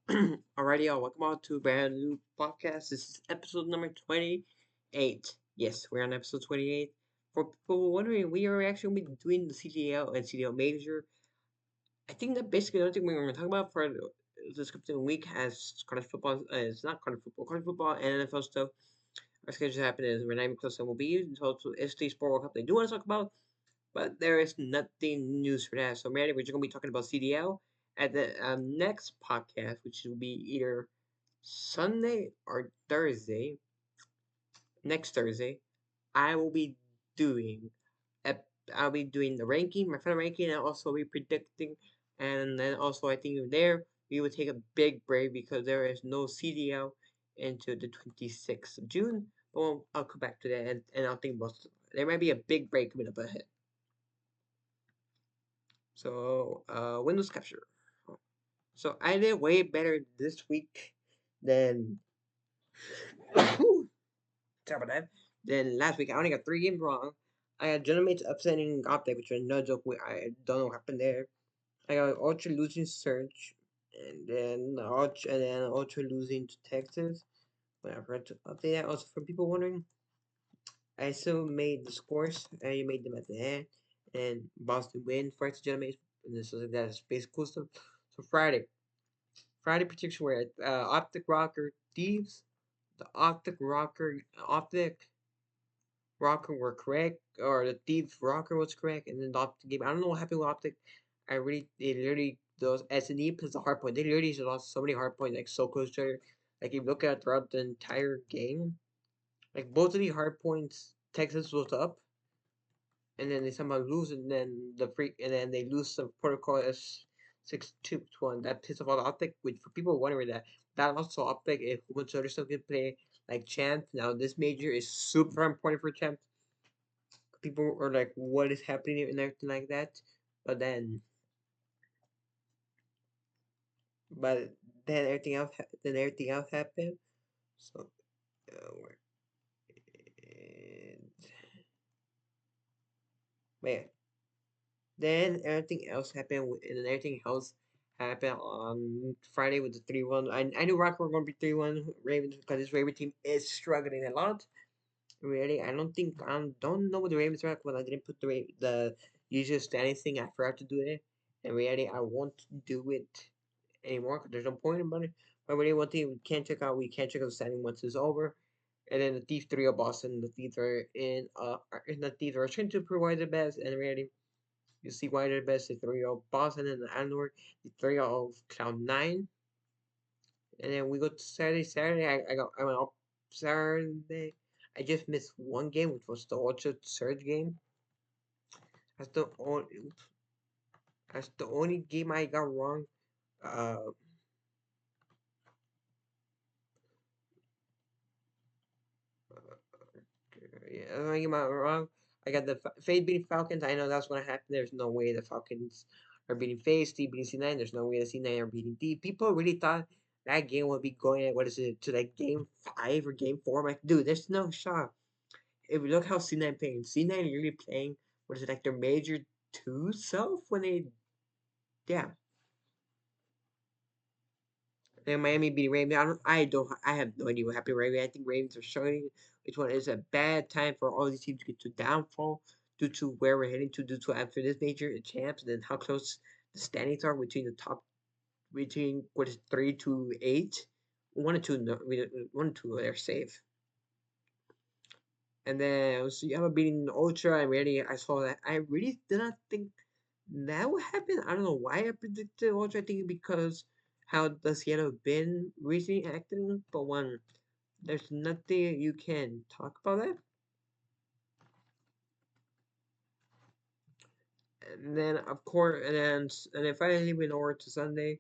Alrighty, y'all. Welcome on to a brand new podcast. This is episode number 28. Yes, we're on episode 28. For people wondering, we are actually going to be doing the CDL and CDL major. I think that basically the only thing we're going to talk about for this upcoming week has college football. It's not college football and NFL stuff. Our schedule happening is we're not even close to MLB until it's the Sport World Cup they do want to talk about. But there is nothing news for that. So, Manny, we're just going to be talking about CDL at the next podcast, which will be either Sunday or Thursday. Next Thursday, I will be doing. I'll be doing the ranking, my final ranking, and also be predicting. And then also, I think there we will take a big break because there is no CDL until the 26th of June. But I'll come back to that, and I'll think about. There might be a big break coming up ahead. So, Windows capture. So I did way better this week than sorry about that. Than last week. I only got 3 games wrong. I had Gentlemate's upsetting Optic, which was no joke. I don't know what happened there. I got Ultra losing Surge, and then Ultra losing to Texas. But I forgot to update that. Also, for people wondering, I still made the scores. I made them at the end, and Boston win fights Gentlemate's, and this is that's basic cool stuff. So Friday prediction were Optic Rocker Thieves. The Optic Rocker were correct, or the Thieves Rocker was correct, and then the Optic game. I don't know what happened with Optic. They literally, those S&E plus the hard point, they literally just lost so many hard points, like so close to each other. Like, if you look at it throughout the entire game, like, both of the hard points, Texas was up, and then they somehow lose, and then they lose some protocol as 6-2 one. That pissed off all the Optic, which for people wondering that also Optic if a bunch of other stuff can play like champ. Now this major is super important for champ. People are like, what is happening and everything like that. But then but then everything else happened. So uh, and, man, then everything else happened, and then everything else happened on Friday with the 3-1. I knew Rock were going to be 3-1 Ravens because this Raven team is struggling a lot. Really, I don't know what the Ravens are when I didn't put the usual standing thing. I forgot to do it. In reality, I won't do it anymore because there's no point about it. But really, one thing we can't check out the standing once it's over. And then the Thieves 3 of Boston, the Thieves are the Thieves are trying to provide the best. And really, you see why they're the best. The 3 of Boston and the Andor, the 3 of Cloud9. And then we go to Saturday. I went up Saturday. I just missed one game, which was the Ultra Surge game. That's the only. That's the only game I got wrong. Uh, yeah, that's the only game I got wrong. I got the Fade beating Falcons. I know that's gonna happen. There's no way the Falcons are beating Fade. Steve beating C9. There's no way the C9 are beating D. People really thought that game would be going at what is it to like game 5 or game 4. I'm like, dude, there's no shot. If you look how C9 playing, C9 really playing what is it like their major 2 self when they yeah. And Miami beating Ravens. I have no idea what happened to Ravens. I think Ravens are showing which one is a bad time for all these teams to get to downfall due to where we're heading to due to after this major champs and then how close the standings are between what is 3 to 8. 1 and 2 no, 1 and 2 they're safe. And then so you have a beating Ultra and really I saw that. I really did not think that would happen. I don't know why I predicted Ultra. I think because how the Seattle been recently acting, but when there's nothing you can talk about that. And then of course, and then finally we went over to Sunday.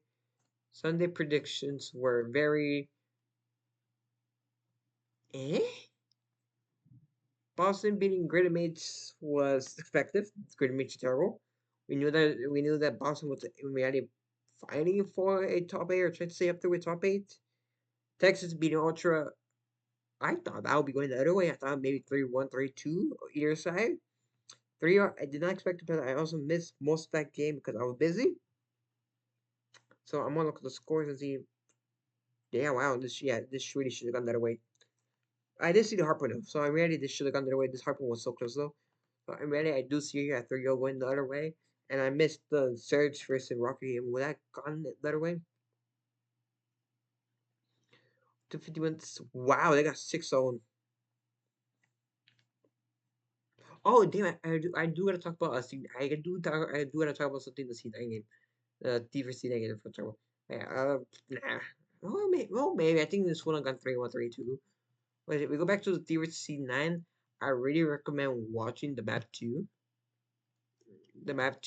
Sunday predictions were very eh. Boston beating Gritty Mates was effective. Gritty Mates are terrible. We knew that Boston was in reality fighting for a top 8 or trying to stay up there with top 8. Texas beating Ultra. I thought that would be going the other way. I thought maybe 3-1, 3-2 either side. I did not expect it, but I also missed most of that game because I was busy. So I'm gonna look at the scores and see. Yeah, wow. This really should have gone that way. I did see the Harpoon though, so I'm ready. This should have gone the other way. This Harpoon was so close though. So I'm ready. I do see here at 3-0 going the other way, and I missed the Surge versus Rocky. And would that gone the other way? 251. Wow, they got 6-0. Oh damn! I do gotta talk about a scene. I do gotta talk about something in the C9 game. D for C9 game for trouble. Yeah. Nah. Maybe. I think this one I got 3-1, 3-2. Wait, we go back to the D versus C9. I really recommend watching the map 2 and the map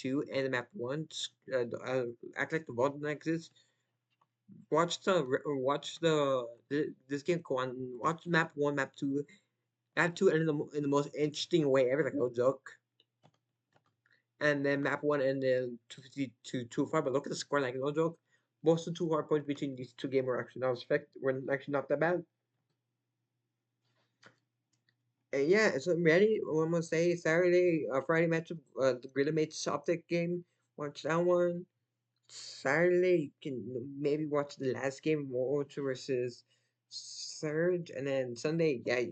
1. Act like the vault doesn't exist. Watch this game go on. Watch map 1, map 2, map 2 and in the most interesting way ever, like no joke. And then map 1 and then 250 to 205. But look at the score, like no joke. Most of the 2 hard points between these two games were actually not that bad. And yeah, so I'm ready. I'm gonna say Saturday, Friday matchup, the Gorilla Mates Optic game. Watch that one. Saturday, you can maybe watch the last game of Ultra versus Surge, and then Sunday, yeah,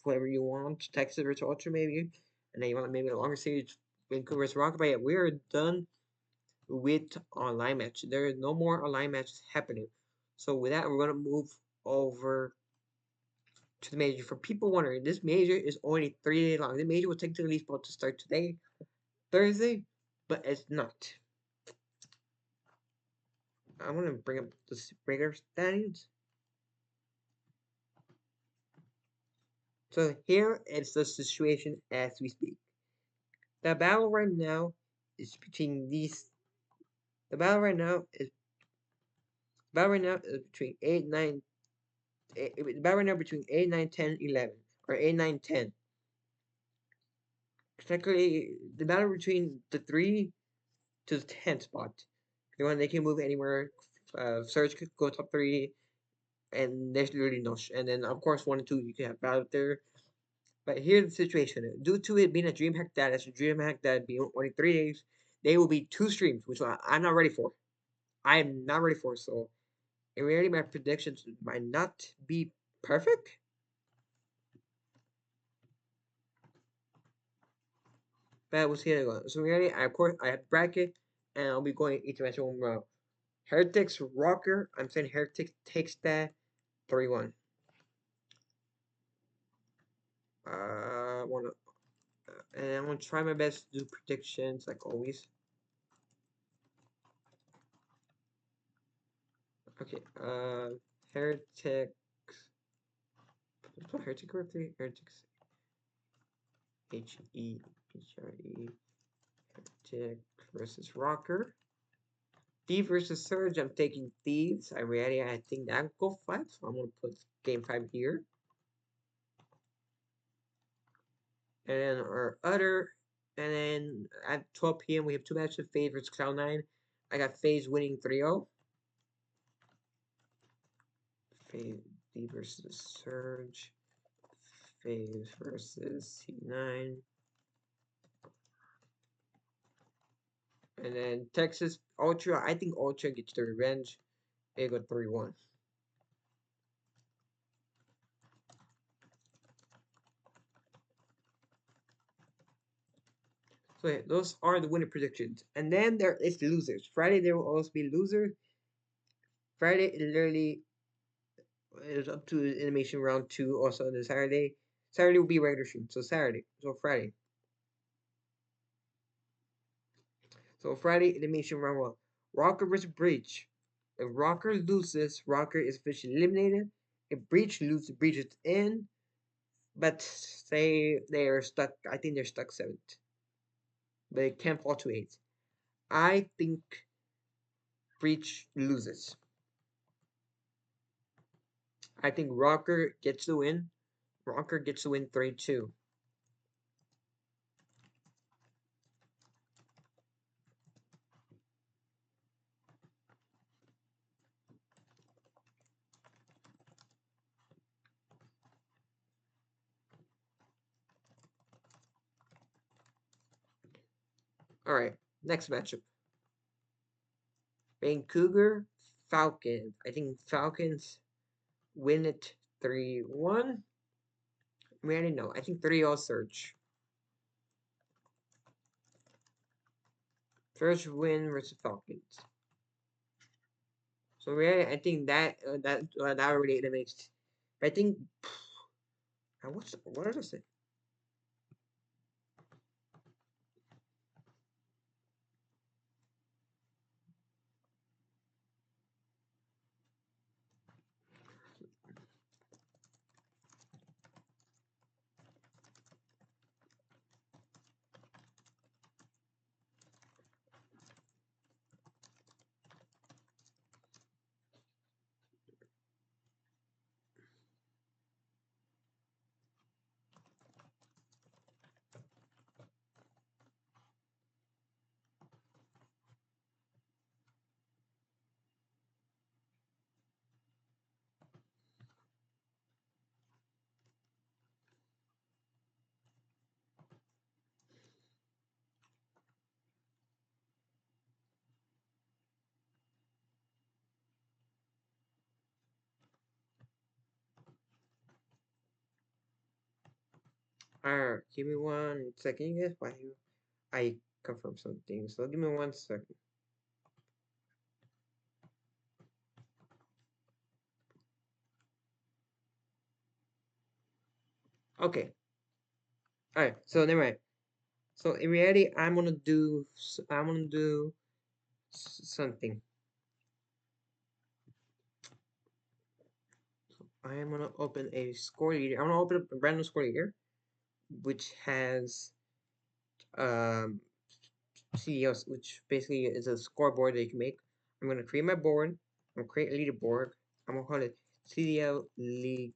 whatever you want, Texas versus Ultra maybe, and then you want maybe a longer series, Vancouver versus Rocket. But yeah, we're done with online matches. There are no more online matches happening. So with that, we're gonna move over to the major. For people wondering, this major is only 3 days long. The major was technically supposed to start today, Thursday, but it's not. I want to bring up the regular standings. So here is the situation as we speak. The battle right now is between these. The battle right now is between 8, 9. The battle right now between 8, 9, 10, 11, or 8, 9, 10. Technically, the battle between the 3 to the 10 spot. They can move anywhere. Surge could go top 3, and there's literally no. And then of course 1 and 2 you can have battle there. But here's the situation. Due to it being a DreamHack that being only 3 days, they will be 2 streams, which I'm not ready for. I am not ready for. So in reality, my predictions might not be perfect. But we'll see how it goes. So in reality, of course, I have bracket, and I'll be going each match one round. Heretics Rocker. I'm saying Heretics takes that 3-1. Wanna and I'm gonna try my best to do predictions like always. Okay, Heretics. Spell Heretic correctly? Heretics. H-E-H-R-E. Heretic versus Rocker. Thief versus Surge. I'm taking Thieves. I think that will go 5, so I'm gonna put game 5 here. And then our other, and then at 12 p.m. we have 2 matches. FaZe versus Cloud9. I got FaZe winning 3-0. FaZe Thief versus Surge. FaZe versus C9. And then Texas Ultra. I think Ultra gets the revenge. They go 3-1. So yeah, those are the winner predictions. And then there is the losers. Friday there will also be losers. Friday is literally is up to animation round 2. Also on the Saturday. Saturday will be regular stream. So Saturday. So Friday. So Friday animation round 1. Rocker versus Breach. If Rocker loses, Rocker is officially eliminated. If Breach loses, Breach is in. But say they are stuck. I think they're stuck 7th. But it can't fall to 8th. I think Breach loses. I think Rocker gets the win. Rocker gets the win 3-2. All right, next matchup. Vancouver Falcons. I think Falcons win it 3-1. I mean, I didn't know. I think 3-0 Surge. First win versus Falcons. So really, I think that already eliminates. I think what is it? Alright, give me 1 second. You guys, why I confirm something. So give me 1 second. Okay. Alright. So never mind. So in reality, I'm gonna do something. I am gonna open a score leader. I'm gonna open up a random score leader, which has CEOs, which basically is a scoreboard that you can make. I'm gonna create my board. I'm gonna create a leaderboard. I'm gonna call it CDL League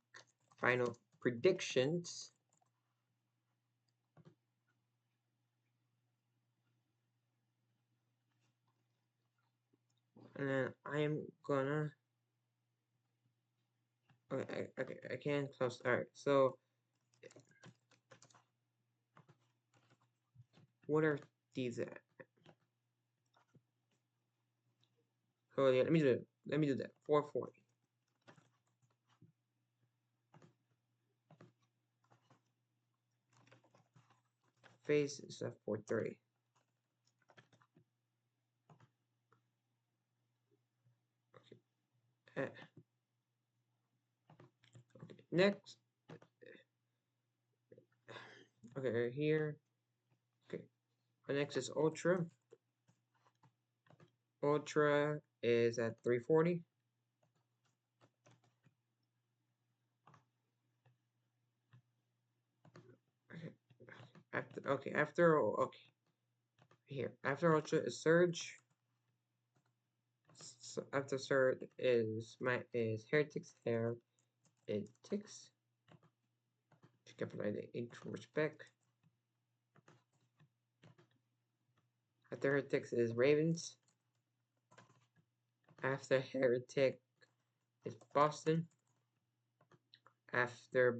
Final Predictions. And then I am gonna. Okay, I can't close. All right, so what are these at? Oh yeah, let me do it. Let me do that. 440. Face is at 430. Okay. Okay. Next. Okay, right here. Okay. Next is Ultra. Ultra is at 340. Okay. Okay. Here. After Ultra is Surge. So after Surge is Heretics Hair. It ticks. To capitalize the intro respect. After Heretics is Ravens. After Heretic is Boston. After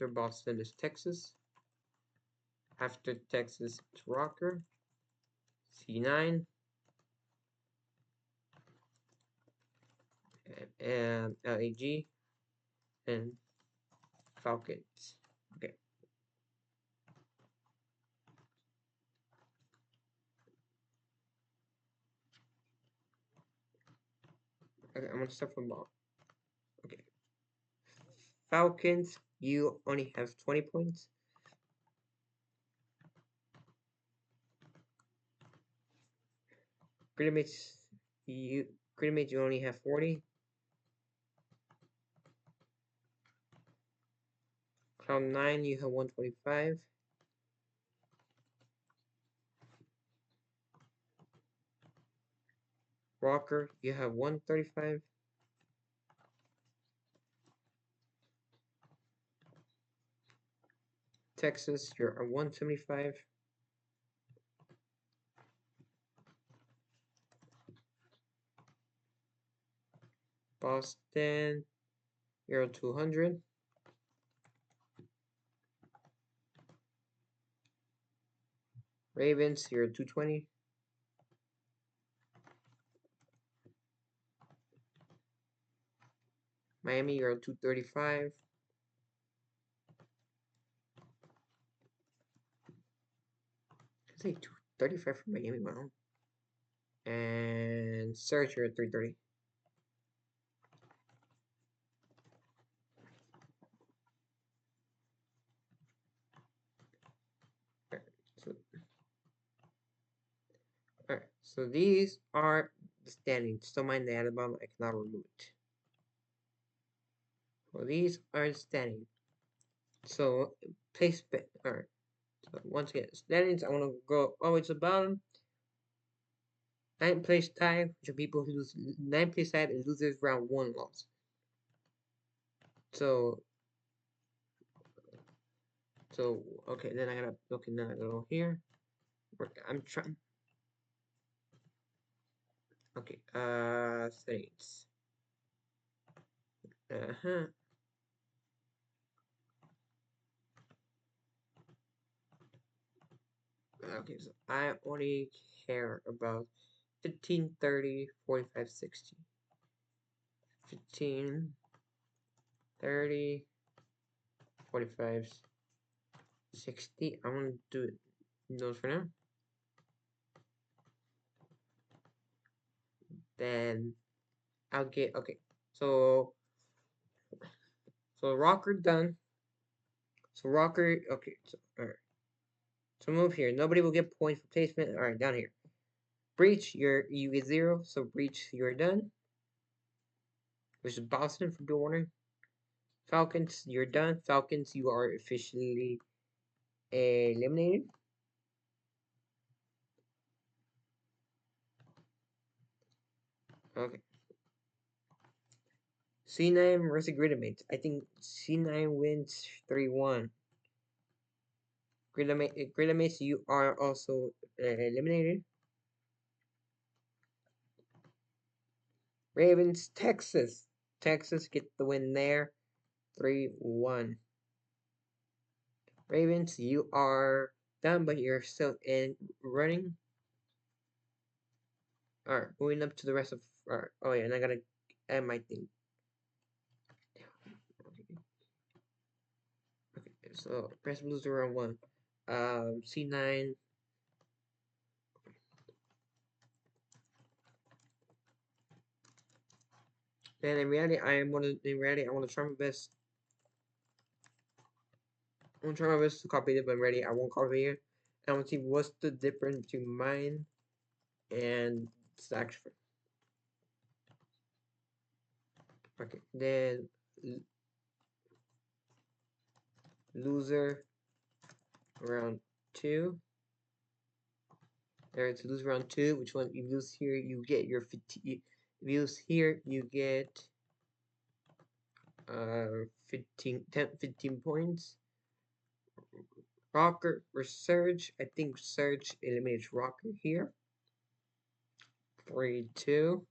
Boston is Texas. After Texas is Rocker. C9. And LAG. And Falcons. Okay. Okay, I'm gonna start from bottom. Okay. Falcons, you only have 20 points. Grenadiers, you only have 40. Cloud9, you have 125. Rocker, you have 135. Texas, you're at 175. Boston, you're at 200. Ravens, you're at 220. Miami, you're 235. I say 235 for Miami, wow. And Surge, you're at 330. Alright, so these are the standings. Don't mind the Alabama, I cannot remove it. Well, these are the standings. So, place bet. Alright, so once again, standings, I want to go all the way to the bottom. 9th place tie, which are people who lose. 9th place tie is losers round 1 loss. So, okay, then I gotta, okay, now I gotta go here. I'm trying. Okay, settings. Uh-huh. Okay, so I only care about 15, 30, 45, 60. 15, 30, 45, 60. I'm gonna do those for now. Then I'll get, okay, so rocker done. So rocker, okay, so, alright. So move here. Nobody will get points for placement. Alright, down here. Breach, you get 0, so breach, you're done. Which is Boston for people wondering. Falcons, you're done. Falcons, you are officially eliminated. Okay. C9 versus Gridamates. I think C9 wins 3-1. Gridamates, you are also eliminated. Ravens, Texas. Texas get the win there. 3-1. Ravens, you are done, but you're still in running. Alright, moving up to the rest of. Alright, oh yeah, and I gotta add my thing. Okay, so press blues around 1. C9. And in reality, I want to try my best. I'm gonna try my best to copy it, but in reality, I won't copy it. I want to see what's the difference between mine and Saxford. Okay, then loser round 2. Alright, so lose round 2. Which one? You lose here, you get your 15. If you lose here, you get 15 points. Rocker or Surge. I think Surge eliminates Rocker here. 3-2.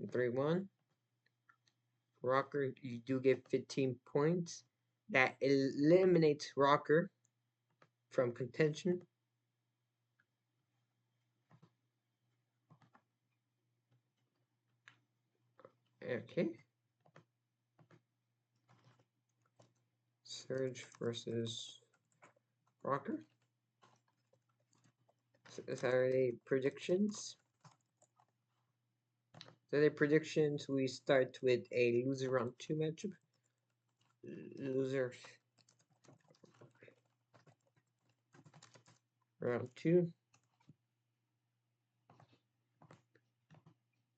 3-1. Rocker, you do get 15 points. That eliminates Rocker from contention. Okay. Surge versus Rocker. Saturday predictions. Saturday predictions. We start with a loser round 2 matchup. Loser round 2.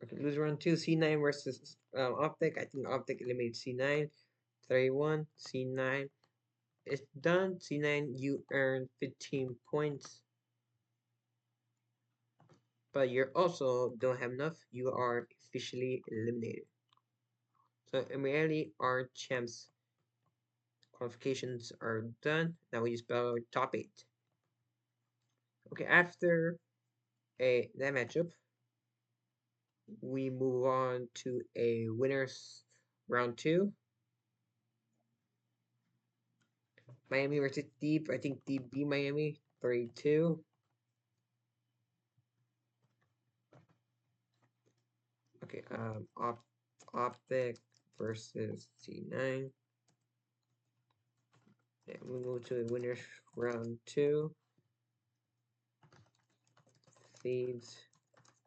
Okay, loser round 2. C9 versus Optic. I think Optic eliminates C9. 3-1. C9 is done. C9, you earn 15 points. But you also don't have enough. You are officially eliminated. So in reality, our champs qualifications are done. Now we just battle top 8. Okay, after that matchup, we move on to a winners round 2. Miami versus Deep. I think Deep beat Miami 3-2. Okay, Optic versus C9. And we move to the winners round 2. Thieves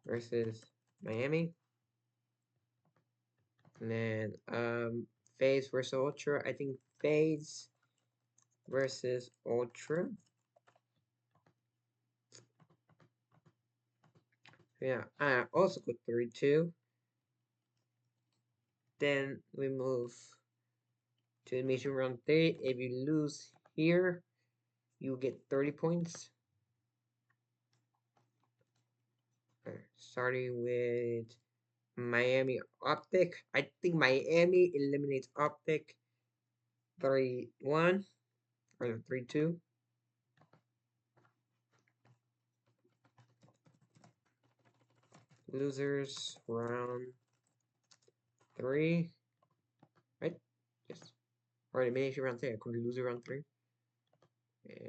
versus Miami. And then FaZe versus Ultra. I think FaZe versus Ultra. Yeah, I also go 3-2. Then we move to elimination round 3. If you lose here, you get 30 points. Starting with Miami Optic. I think Miami eliminates Optic 3-1 or 3-2. Losers round 3. Right? Yes. Or elimination round 3. I could be loser round 3.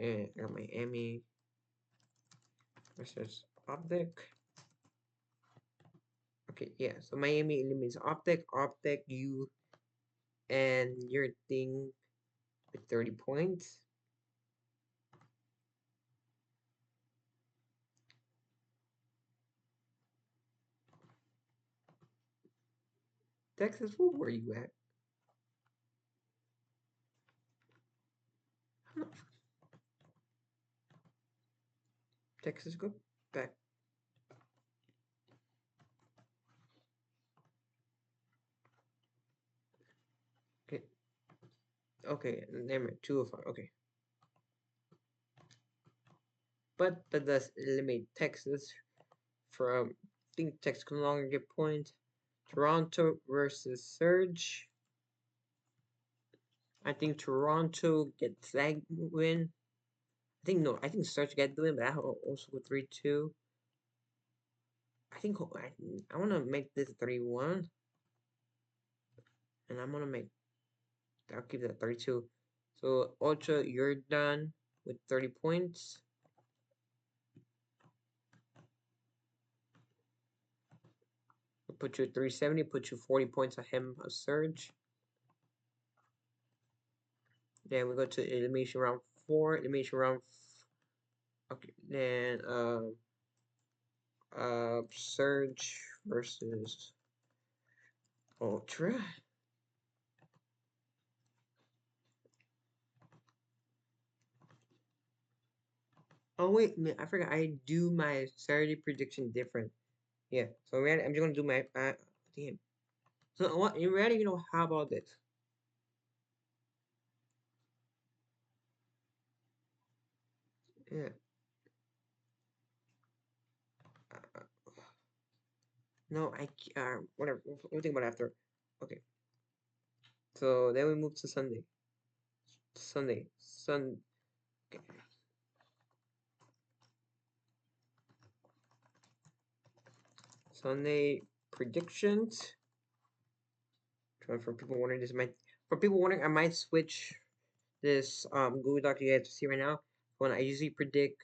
And I got Miami versus Optic. Okay, yeah. So Miami eliminates Optic. Optic, you and your thing with 30 points. Texas, where were you at? Texas, go back. Okay, okay, never mind. 205. Okay, but that does eliminate Texas from. I think Texas can no longer get points. Toronto versus Surge. I think Toronto gets that win. I think no. I think Surge get the win, but I also go 3-2. I think I want to make this 3-1, and I'm gonna make. I'll keep that 32. So Ultra, you're done with 30 points. We'll put you at 370. Put you 40 points ahead of Surge. Then we go to elimination round 4. Elimination round. Okay. Then Surge versus Ultra. Oh wait, man, I forgot. I do my Saturday prediction different. Yeah. So I'm just gonna do my. Damn. So what? In reality, how about this? Yeah. Uh, no, whatever. We'll think about it after. Okay. So then we move to Sunday. Okay. Sunday predictions. For people wondering, I might switch this Google Doc you guys to see right now. When I usually predict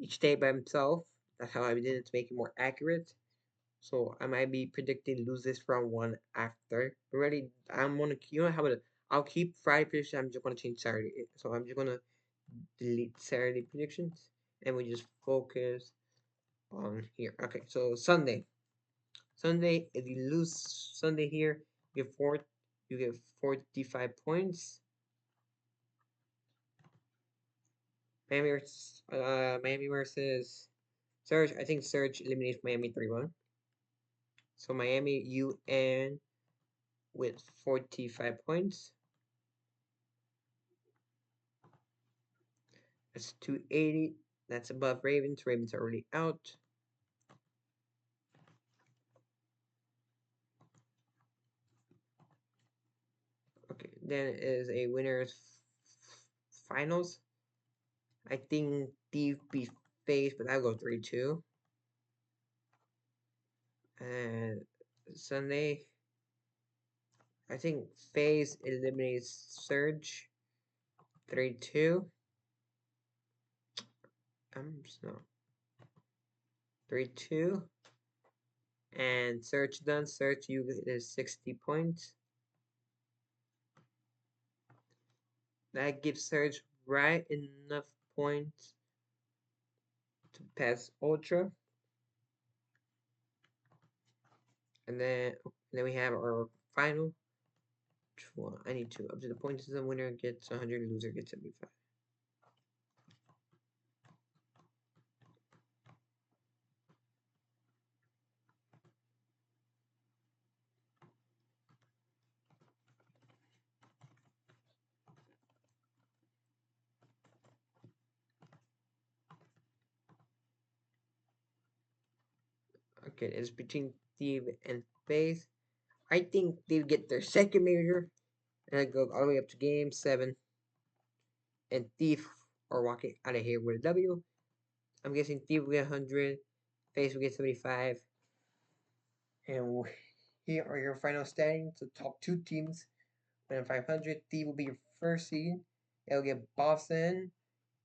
each day by himself. That's how I did it to make it more accurate. So I might be predicting lose this round 1 after. Already, I'm gonna how about I'll keep Friday prediction. I'm just gonna change Saturday. So I'm just gonna delete Saturday predictions, and we just focus on here. Okay, so Sunday. Sunday, if you lose Sunday here, you get 45 points. Miami versus Surge. I think Surge eliminates Miami 3-1. So Miami, you end with 45 points. That's 280. That's above Ravens. Ravens are already out. Okay, then is a winners finals. I think Steve beat FaZe, but I'll go 3-2. And Sunday, I think FaZe eliminates Surge 3-2. No. 3-2. And Surge done. Surge, you get 60 points. That gives Surge right enough points to pass Ultra. And then we have our final. I need to up to the point system. Winner gets 100, loser gets 75. Okay, it's between Steve and Faith. I think they get their second major, and I go all the way up to game 7. And Thief are walking out of here with a W. I'm guessing Thief will get 100, Face will get 75. And here are your final standings. The top two teams win 500. Thief will be your first seed. It'll get Boston.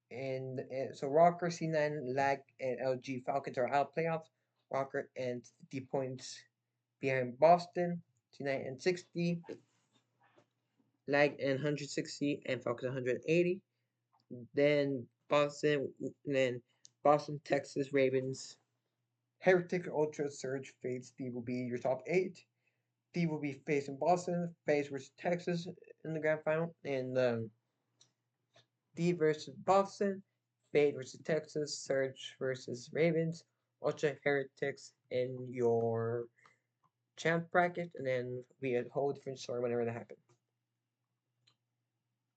And so Rocker, C9, Lag, and LG Falcons are out of playoffs. Rocker and 50 points behind Boston. C9 and 60. Lag and 160, and Falcons 180. Then Boston, Texas Ravens, Heretic, Ultra, Surge, Fade, Steve will be your top 8. Steve will be facing Boston, Face versus Texas in the grand final, and Steve versus Boston, Fade versus Texas, Surge versus Ravens, Ultra Heretics in your champ bracket, and then be a whole different story whenever that happens.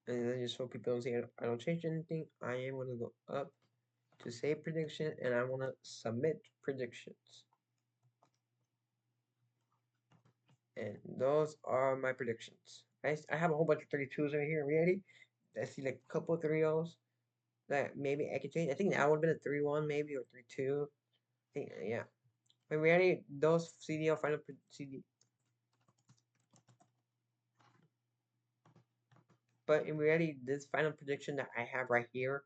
And then just so people don't see I don't change anything, I am going to go up to save prediction, and I want to submit predictions. And those are my predictions. I have a whole bunch of 32s right here. Ready? I see like a couple of 3-0s that maybe I could change. I think that would have been a 3-1 maybe, or 3-2. I think, yeah. But ready? Those CDL final CD. But in reality, this final prediction that I have right here,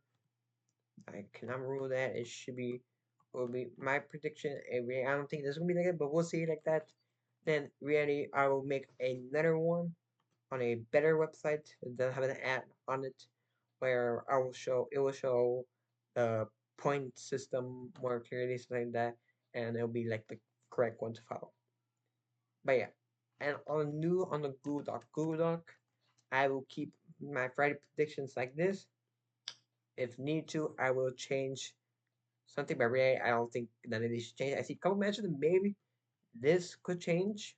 I cannot rule that. Will be my prediction. I don't think this is gonna be like that, but we'll see it like that. Then reality, I will make another one on a better website that have an ad on it, where it will show the point system more clearly, something like that, and it'll be like the correct one to follow. But yeah, and on the Google Doc, I will keep my Friday predictions like this. If need to, I will change something, but really, I don't think none of these should change. I see a couple matches that maybe this could change.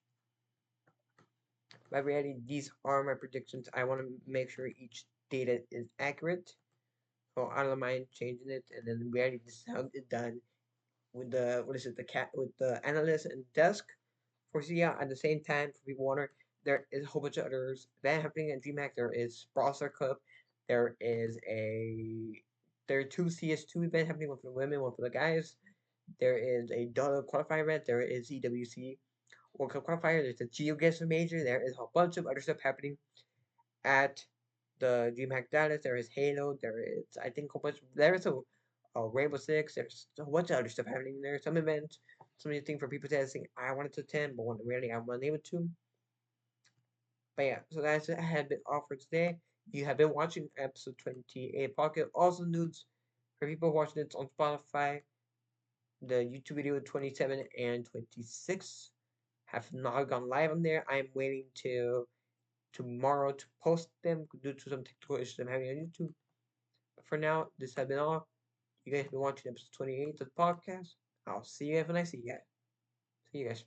But really, these are my predictions. I want to make sure each data is accurate. So I don't mind changing it, and then we already this is how it's done with the with the analyst and desk for CL. At the same time, for people wondering, there is a whole bunch of others that happening at DreamHack. There is Browser Cup. There is a there are two CS2 events happening, one for the women, one for the guys. There is a Dota qualifier event. There is EWC World Cup qualifier. There's a GeoGuessr major. There is a bunch of other stuff happening at the DreamHack Dallas. There is Halo. There is I think a bunch. There is a Rainbow Six. There's a bunch of other stuff happening there. Some events, some things for people testing. I wanted to attend, but when really I'm unable to. But yeah, so that's it. I had been offered today. You have been watching episode 28 Pocket. Also news for people watching it on Spotify. The YouTube video 27 and 26 have not gone live on there. I'm waiting to tomorrow to post them due to some technical issues I'm having on YouTube. But for now, this has been all. You guys have been watching episode 28 of the podcast. I'll see you guys when I see you guys. See you guys.